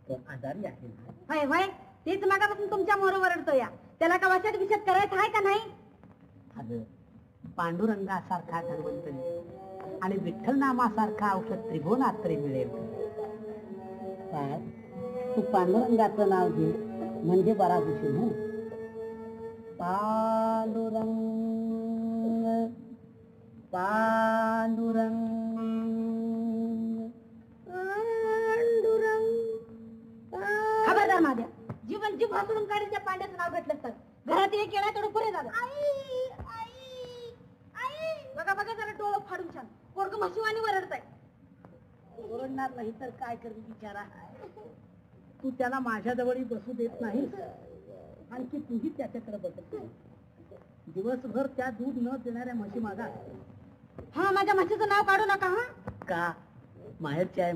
तो आजारी आहे ना. होय होय, तेच मागापासून तुमच्या मोर ओरडतो या. त्याला का वशात विषात करायचं आहे का नाही? अगं पांडुरंगासारखा धन्वंतरी आणि विठ्ठल नामासारखा औषध त्रिभुवनात तरी मिळेल. काय तू पांडुरंगाचं नाव घे म्हणजे बरा होशील. हो पांडुरंग पांडुरंग पांडुरंग. खबरदार माझ्या जीवन जीव भासडून काढेल त्या पांड्याचं नाव घेतलं तर. घरात एक येणार तेवढं पुरे झालं. बघा बघा जरा डोळं फाडून छान पोरग म्हशीवानी वरडताय. ओरडणार नाही तर काय करू बिचारा. तू त्याला माझ्या जवळ बसू देत नाही आणखी तुही त्याच्याकडे बसत नाही. दिवसभर त्या दूध न देणाऱ्या म्हशी मागा. हा माझ्या म्हशीचं नाव काढू नका. हा का माहेरची आहे